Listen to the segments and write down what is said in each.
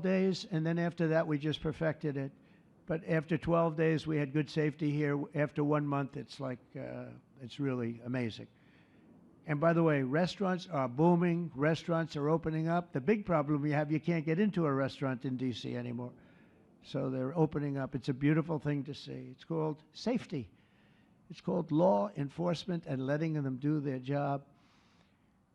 days, and then after that, we just perfected it. But after 12 days, we had good safety here. After 1 month, it's like, it's really amazing. And by the way, restaurants are booming. Restaurants are opening up. The big problem we have, you can't get into a restaurant in D.C. anymore. So they're opening up. It's a beautiful thing to see. It's called safety. It's called law enforcement and letting them do their job.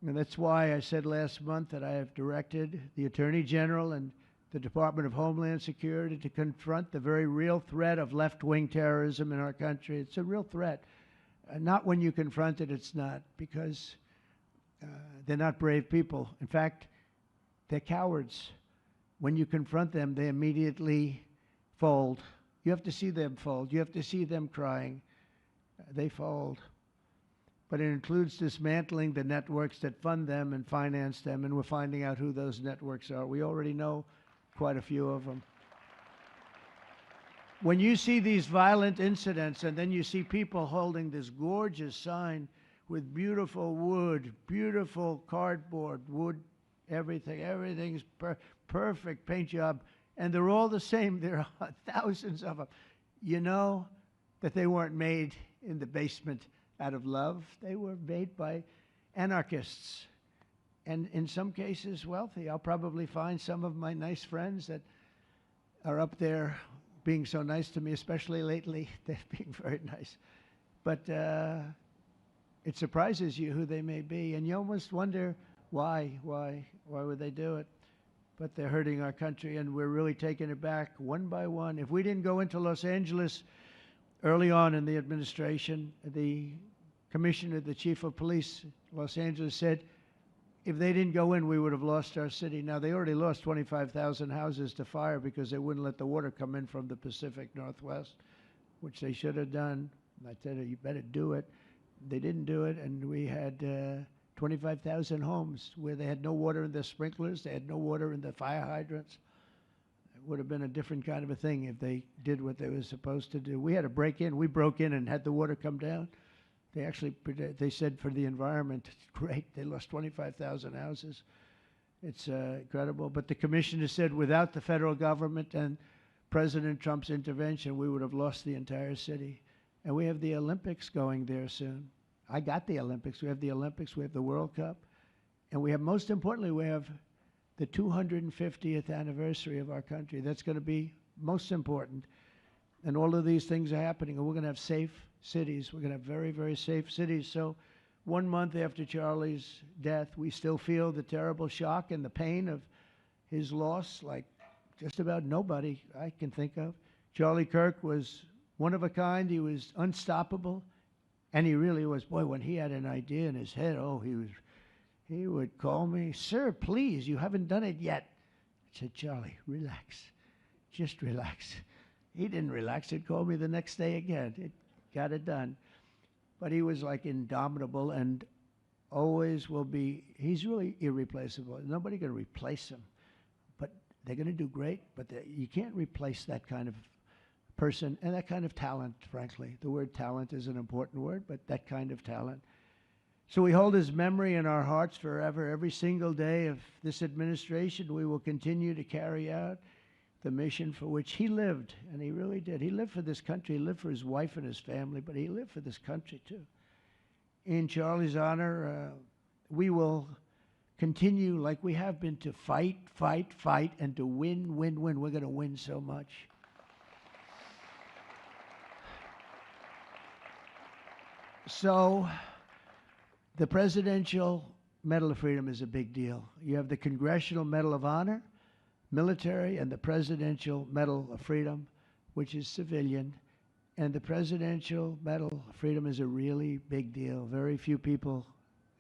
And that's why I said last month that I have directed the Attorney General and the Department of Homeland Security to confront the very real threat of left-wing terrorism in our country. It's a real threat. Not when you confront it, it's not, because they're not brave people. In fact, they're cowards. When you confront them, they immediately fold. You have to see them fold. You have to see them crying. They fold. But it includes dismantling the networks that fund them and finance them, and we're finding out who those networks are. We already know quite a few of them. When you see these violent incidents and then you see people holding this gorgeous sign with beautiful wood, beautiful cardboard, wood, everything's perfect paint job, and they're all the same. There are thousands of them. You know that they weren't made in the basement out of love. They were made by anarchists, and in some cases wealthy. I'll probably find some of my nice friends that are up there being so nice to me, especially lately. They're being very nice. But it surprises you who they may be, and you almost wonder why would they do it? But they're hurting our country, and we're really taking it back one by one. If we didn't go into Los Angeles early on in the administration, the commissioner, the chief of police, Los Angeles, said if they didn't go in, we would have lost our city. Now, they already lost 25,000 houses to fire because they wouldn't let the water come in from the Pacific Northwest, which they should have done. I said, you better do it. They didn't do it, and we had 25,000 homes where they had no water in their sprinklers, they had no water in the fire hydrants. It would have been a different kind of a thing if they did what they were supposed to do. We had to break in. We broke in and had the water come down. They actually, they said for the environment, it's great. They lost 25,000 houses. It's incredible. But the commissioner said without the federal government and President Trump's intervention, we would have lost the entire city. And we have the Olympics going there soon. I got the Olympics. We have the Olympics. We have the World Cup. And we have, most importantly, we have the 250th anniversary of our country. That's going to be most important. And all of these things are happening. And we're going to have safe cities. We're going to have very, very safe cities. So 1 month after Charlie's death, we still feel the terrible shock and the pain of his loss like just about nobody I can think of. Charlie Kirk was one of a kind. He was unstoppable. And he really was. Boy, when he had an idea in his head, oh, he would call me, sir, please, you haven't done it yet. I said, Charlie, relax. Just relax. He didn't relax. He'd call me the next day again. It got it done. But he was like indomitable and always will be. He's really irreplaceable. Nobody can replace him. But they're going to do great. But you can't replace that kind of person and that kind of talent, frankly. The word talent is an important word, but that kind of talent. So we hold his memory in our hearts forever. Every single day of this administration, we will continue to carry out the mission for which he lived, and he really did. He lived for this country. He lived for his wife and his family, but he lived for this country too. In Charlie's honor, we will continue like we have been to fight, fight, fight, and to win, win, win. We're going to win so much. So the Presidential Medal of Freedom is a big deal. You have the Congressional Medal of Honor, military, and the Presidential Medal of Freedom, which is civilian. And the Presidential Medal of Freedom is a really big deal. Very few people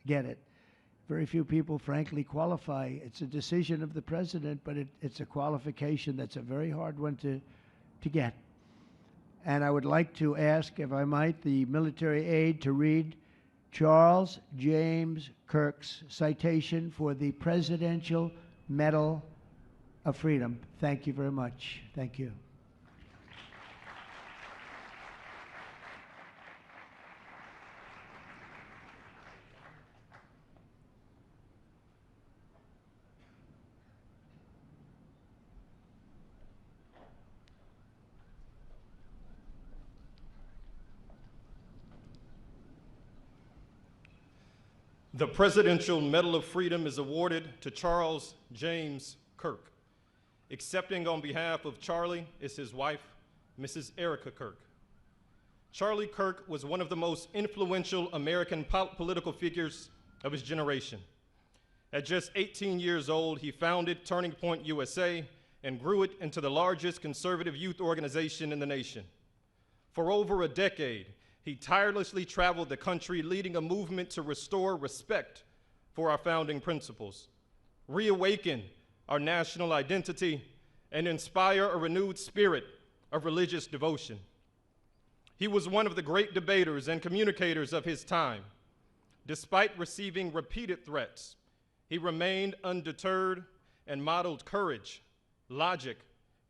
get it. Very few people, frankly, qualify. It's a decision of the president, but it's a qualification that's a very hard one to get. And I would like to ask, if I might, the military aide to read Charles James Kirk's citation for the Presidential Medal of Freedom. Thank you very much. Thank you. The Presidential Medal of Freedom is awarded to Charles James Kirk. Accepting on behalf of Charlie is his wife, Mrs. Erica Kirk. Charlie Kirk was one of the most influential American political figures of his generation. At just 18 years old, he founded Turning Point USA and grew it into the largest conservative youth organization in the nation. For over a decade, he tirelessly traveled the country, leading a movement to restore respect for our founding principles, reawaken our national identity, and inspire a renewed spirit of religious devotion. He was one of the great debaters and communicators of his time. Despite receiving repeated threats, he remained undeterred and modeled courage, logic,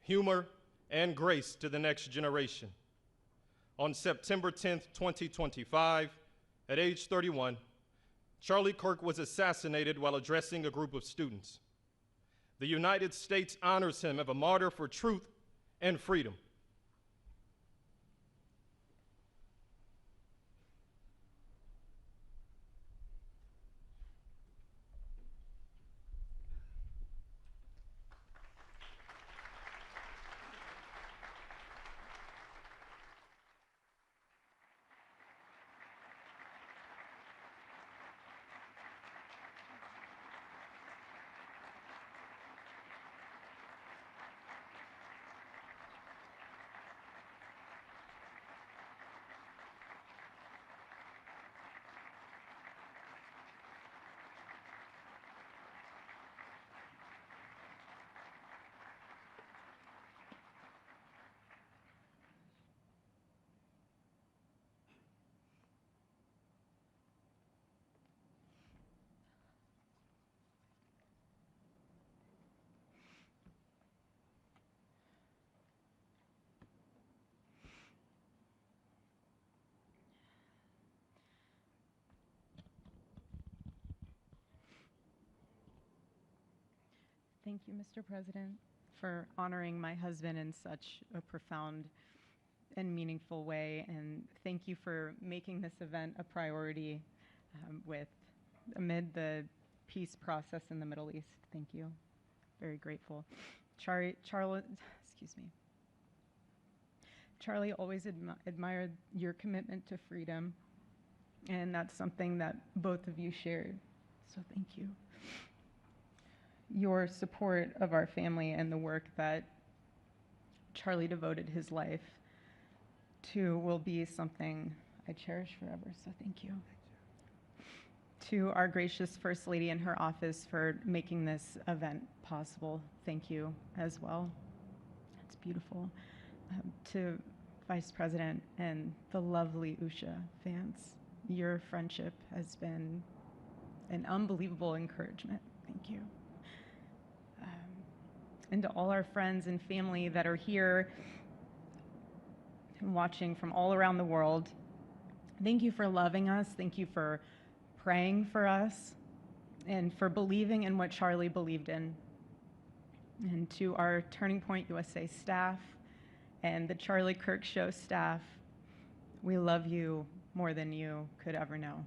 humor, and grace to the next generation. On September 10th, 2025, at age 31, Charlie Kirk was assassinated while addressing a group of students. The United States honors him as a martyr for truth and freedom. Thank you, Mr. President, for honoring my husband in such a profound and meaningful way. And thank you for making this event a priority amid the peace process in the Middle East. Thank you. Very grateful. Charlie always admired your commitment to freedom, and that's something that both of you shared. So thank you. Your support of our family and the work that Charlie devoted his life to will be something I cherish forever, so thank you. To our gracious First Lady in her office for making this event possible, thank you as well. It's beautiful. To Vice President and the lovely Usha fans, your friendship has been an unbelievable encouragement. Thank you. And to all our friends and family that are here and watching from all around the world, thank you for loving us. Thank you for praying for us and for believing in what Charlie believed in. And to our Turning Point USA staff and the Charlie Kirk Show staff, we love you more than you could ever know.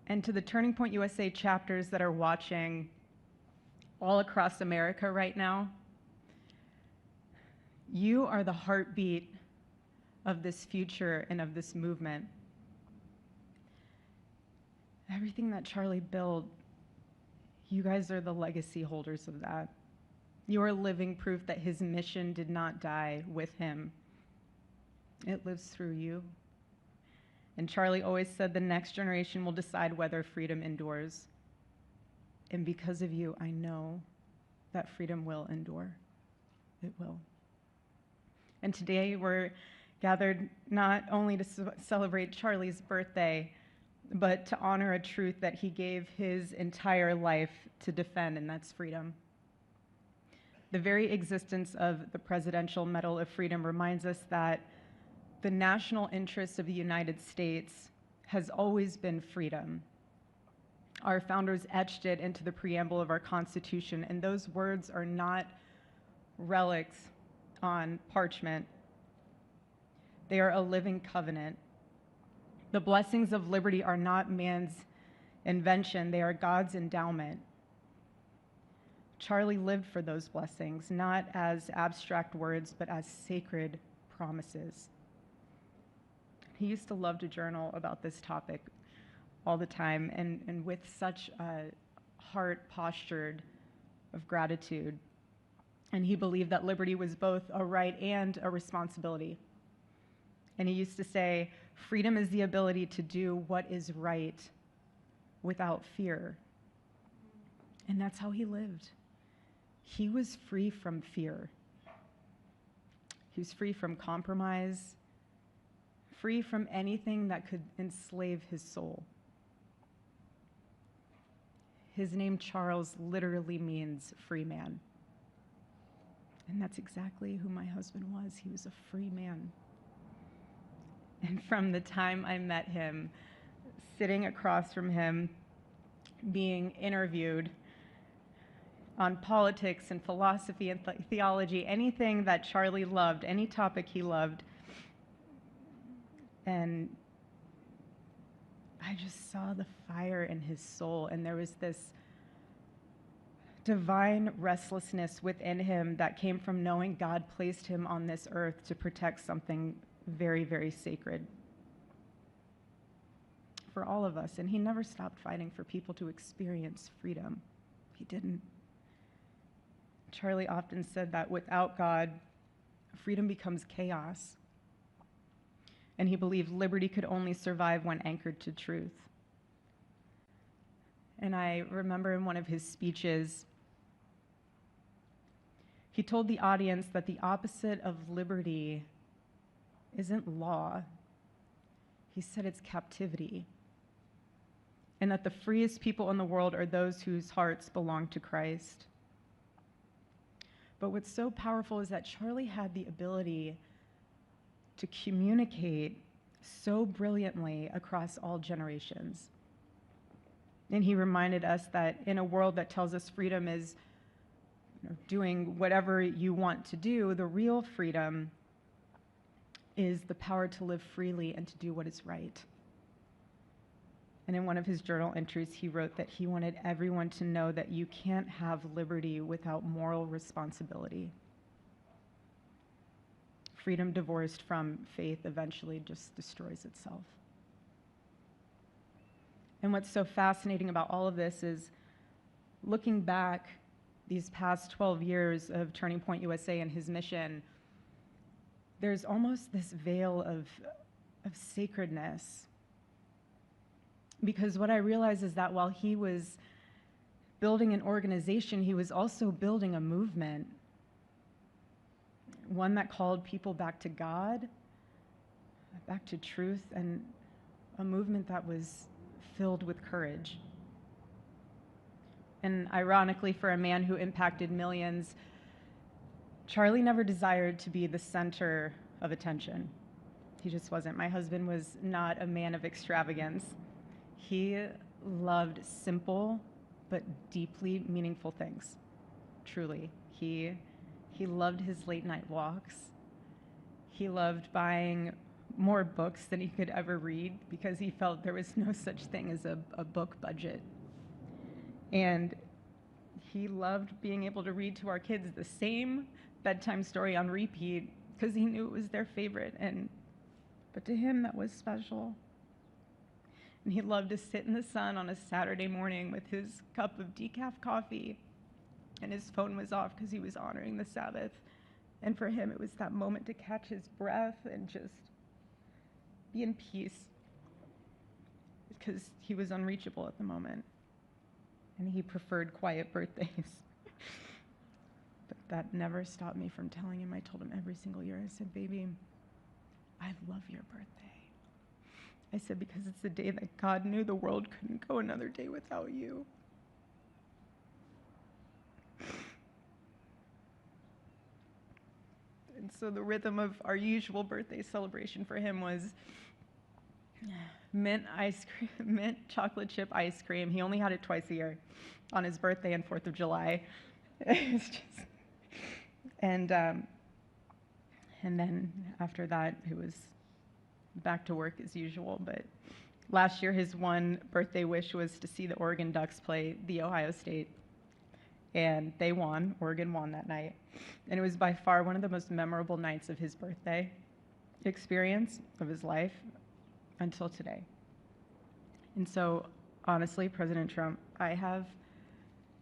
And to the Turning Point USA chapters that are watching all across America right now, you are the heartbeat of this future and of this movement. Everything that Charlie built, you guys are the legacy holders of that. You are living proof that his mission did not die with him. It lives through you. And Charlie always said the next generation will decide whether freedom endures. And because of you, I know that freedom will endure. It will. And today we're gathered not only to celebrate Charlie's birthday, but to honor a truth that he gave his entire life to defend, and that's freedom. The very existence of the Presidential Medal of Freedom reminds us that the national interest of the United States has always been freedom. Our founders etched it into the preamble of our Constitution, and those words are not relics on parchment. They are a living covenant. The blessings of liberty are not man's invention, they are God's endowment. Charlie lived for those blessings, not as abstract words, but as sacred promises. He used to love to journal about this topic all the time, and with such a heart postured of gratitude. And he believed that liberty was both a right and a responsibility. And he used to say, freedom is the ability to do what is right without fear. And that's how he lived. He was free from fear. He was free from compromise, free from anything that could enslave his soul. His name, Charles, literally means free man. And that's exactly who my husband was. He was a free man. And from the time I met him, sitting across from him, being interviewed on politics and philosophy and theology, anything that Charlie loved, any topic he loved, and I just saw the fire in his soul, and there was this divine restlessness within him that came from knowing God placed him on this earth to protect something very, very sacred for all of us. And he never stopped fighting for people to experience freedom. He didn't. Charlie often said that without God, freedom becomes chaos. And he believed liberty could only survive when anchored to truth. And I remember in one of his speeches, he told the audience that the opposite of liberty isn't law. He said it's captivity. And that the freest people in the world are those whose hearts belong to Christ. But what's so powerful is that Charlie had the ability to communicate so brilliantly across all generations. And he reminded us that in a world that tells us freedom is doing whatever you want to do, the real freedom is the power to live freely and to do what is right. And in one of his journal entries, he wrote that he wanted everyone to know that you can't have liberty without moral responsibility. Freedom divorced from faith eventually just destroys itself. And what's so fascinating about all of this is looking back these past 12 years of Turning Point USA and his mission, there's almost this veil of sacredness. Because what I realize is that while he was building an organization, he was also building a movement. One that called people back to God, back to truth, and a movement that was filled with courage. And ironically, for a man who impacted millions, Charlie never desired to be the center of attention. He just wasn't. My husband was not a man of extravagance. He loved simple but deeply meaningful things, truly. He loved his late night walks. He loved buying more books than he could ever read because he felt there was no such thing as a book budget. And he loved being able to read to our kids the same bedtime story on repeat because he knew it was their favorite. But to him, that was special. And he loved to sit in the sun on a Saturday morning with his cup of decaf coffee, and his phone was off because he was honoring the Sabbath. And for him, it was that moment to catch his breath and just be in peace because he was unreachable at the moment. And he preferred quiet birthdays. But that never stopped me from telling him. I told him every single year, I said, baby, I love your birthday. I said, because it's the day that God knew the world couldn't go another day without you. And so the rhythm of our usual birthday celebration for him was mint ice cream, mint chocolate chip ice cream. He only had it twice a year, on his birthday and 4th of July. It's just, and then after that, it was back to work as usual, but last year his one birthday wish was to see the Oregon Ducks play the Ohio State, and they won. Oregon won that night, and it was by far one of the most memorable nights of his birthday experience of his life until today. And so, honestly, President Trump, I have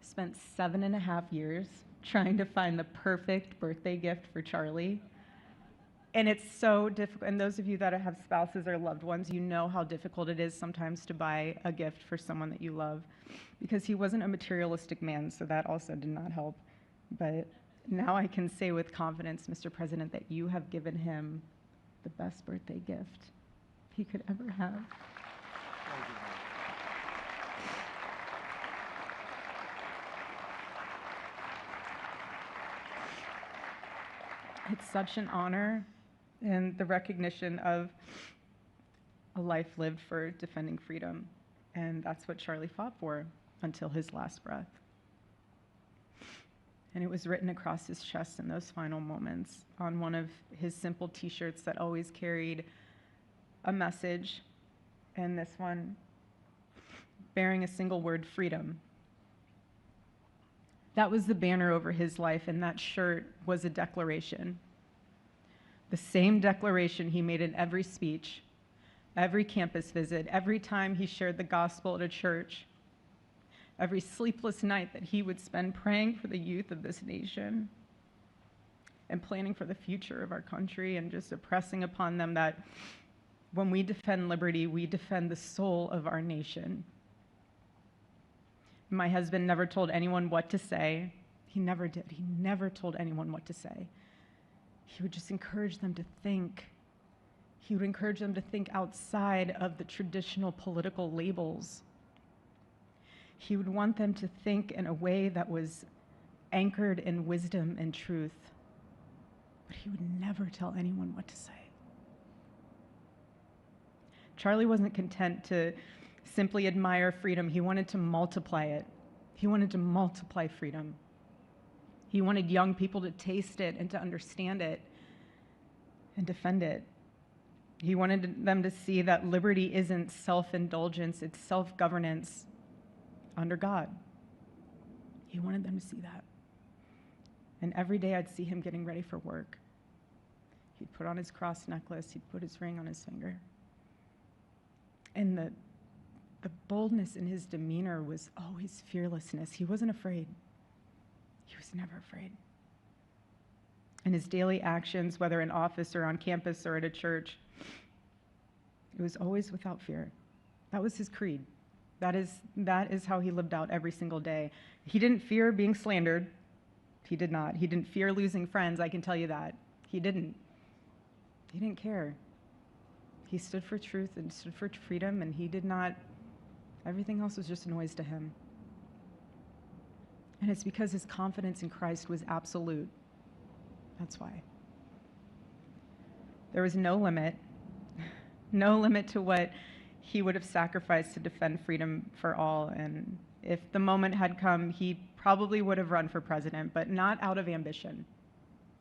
spent 7.5 years trying to find the perfect birthday gift for Charlie. And it's so difficult. And those of you that have spouses or loved ones, you know how difficult it is sometimes to buy a gift for someone that you love, because he wasn't a materialistic man, so that also did not help. But now I can say with confidence, Mr. President, that you have given him the best birthday gift he could ever have. It's such an honor and the recognition of a life lived for defending freedom. And that's what Charlie fought for until his last breath. And it was written across his chest in those final moments on one of his simple t-shirts that always carried a message, and this one bearing a single word, freedom. That was the banner over his life, and that shirt was a declaration. The same declaration he made in every speech, every campus visit, every time he shared the gospel at a church, every sleepless night that he would spend praying for the youth of this nation and planning for the future of our country, and just impressing upon them that when we defend liberty, we defend the soul of our nation. My husband never told anyone what to say. He never did. He never told anyone what to say. He would just encourage them to think. He would encourage them to think outside of the traditional political labels. He would want them to think in a way that was anchored in wisdom and truth. But he would never tell anyone what to say. Charlie wasn't content to simply admire freedom. He wanted to multiply it. He wanted to multiply freedom. He wanted young people to taste it and to understand it and defend it. He wanted them to see that liberty isn't self-indulgence, it's self-governance under God. He wanted them to see that. And every day I'd see him getting ready for work. He'd put on his cross necklace, he'd put his ring on his finger. And the boldness in his demeanor was always fearlessness. He wasn't afraid. He was never afraid. In his daily actions, whether in office or on campus or at a church, it was always without fear. That was his creed. That is how he lived out every single day. He didn't fear being slandered. He did not. He didn't fear losing friends, I can tell you that. He didn't. He didn't care. He stood for truth and stood for freedom, and he did not, everything else was just noise to him. And it's because his confidence in Christ was absolute. That's why. There was no limit to what he would have sacrificed to defend freedom for all. And if the moment had come, he probably would have run for president, but not out of ambition.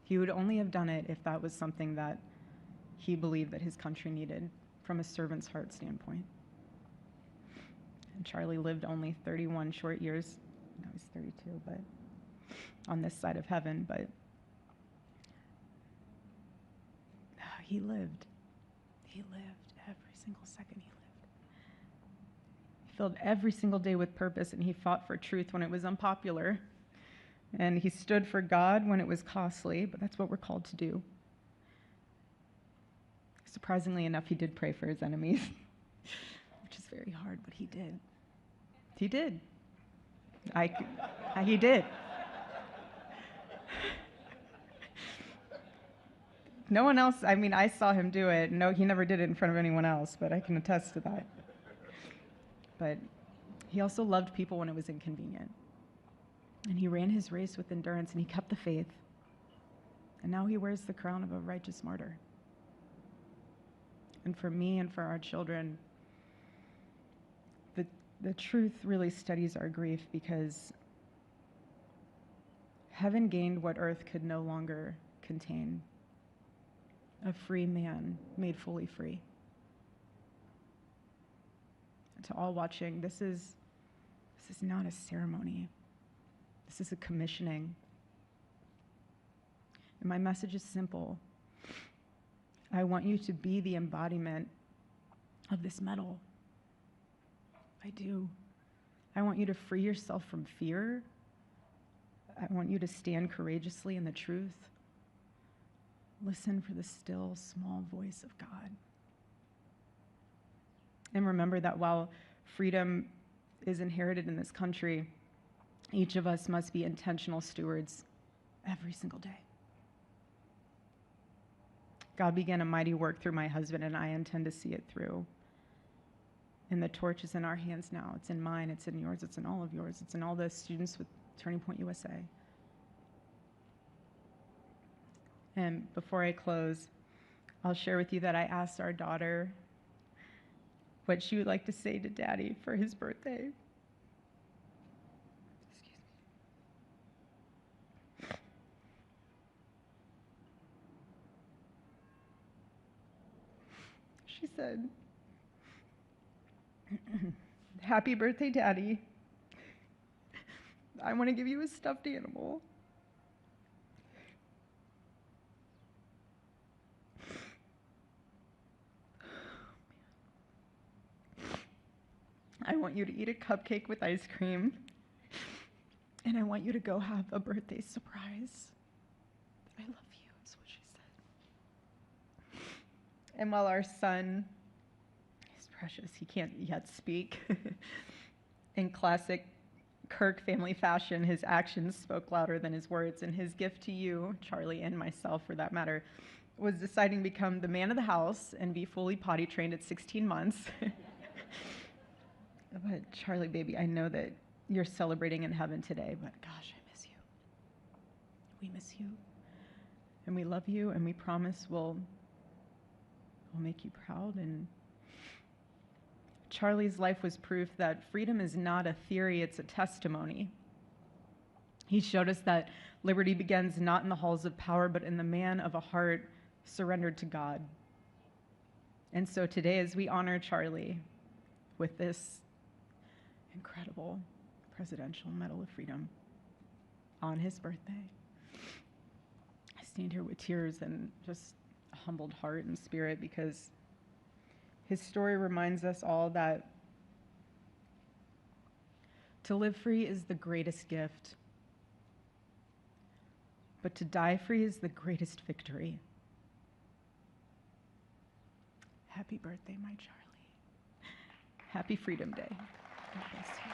He would only have done it if that was something that he believed that his country needed from a servant's heart standpoint. And Charlie lived only 31 short years. No, he's 32, but on this side of heaven, but he lived. He lived every single second he lived. He filled every single day with purpose, and he fought for truth when it was unpopular. And he stood for God when it was costly, but that's what we're called to do. Surprisingly enough, he did pray for his enemies, which is very hard, but he did. He did. He did. No one else, I mean, I saw him do it. No, he never did it in front of anyone else, but I can attest to that. But he also loved people when it was inconvenient. And he ran his race with endurance, and he kept the faith. And now he wears the crown of a righteous martyr. And for me and for our children, the truth really steadies our grief, because heaven gained what earth could no longer contain: a free man made fully free. to all watching, this is not a ceremony. This is a commissioning. And my message is simple. I want you to be the embodiment of this medal. I do. I want you to free yourself from fear. I want you to stand courageously in the truth. Listen for the still, small voice of God. And remember that while freedom is inherited in this country, each of us must be intentional stewards every single day. God began a mighty work through my husband, and I intend to see it through. And the torch is in our hands now. It's in mine, it's in yours, it's in all of yours, it's in all the students with Turning Point USA. And before I close, I'll share with you that I asked our daughter what she would like to say to Daddy for his birthday. She said, "Happy birthday, Daddy. I want to give you a stuffed animal. I want you to eat a cupcake with ice cream, and I want you to go have a birthday surprise. I love you," is what she said. And while our son is precious, he can't yet speak, in classic Kirk family fashion, his actions spoke louder than his words, and his gift to you, Charlie, and myself for that matter, was deciding to become the man of the house and be fully potty trained at 16 months. But Charlie, baby, I know that you're celebrating in heaven today, but gosh, I miss you. We miss you. And we love you, and we promise we'll make you proud. And Charlie's life was proof that freedom is not a theory, it's a testimony. He showed us that liberty begins not in the halls of power, but in the man of a heart surrendered to God. And so today, as we honor Charlie with this incredible Presidential Medal of Freedom on his birthday, I stand here with tears and just a humbled heart and spirit, because his story reminds us all that to live free is the greatest gift, but to die free is the greatest victory. Happy birthday, my Charlie. Happy Freedom Day. God bless you.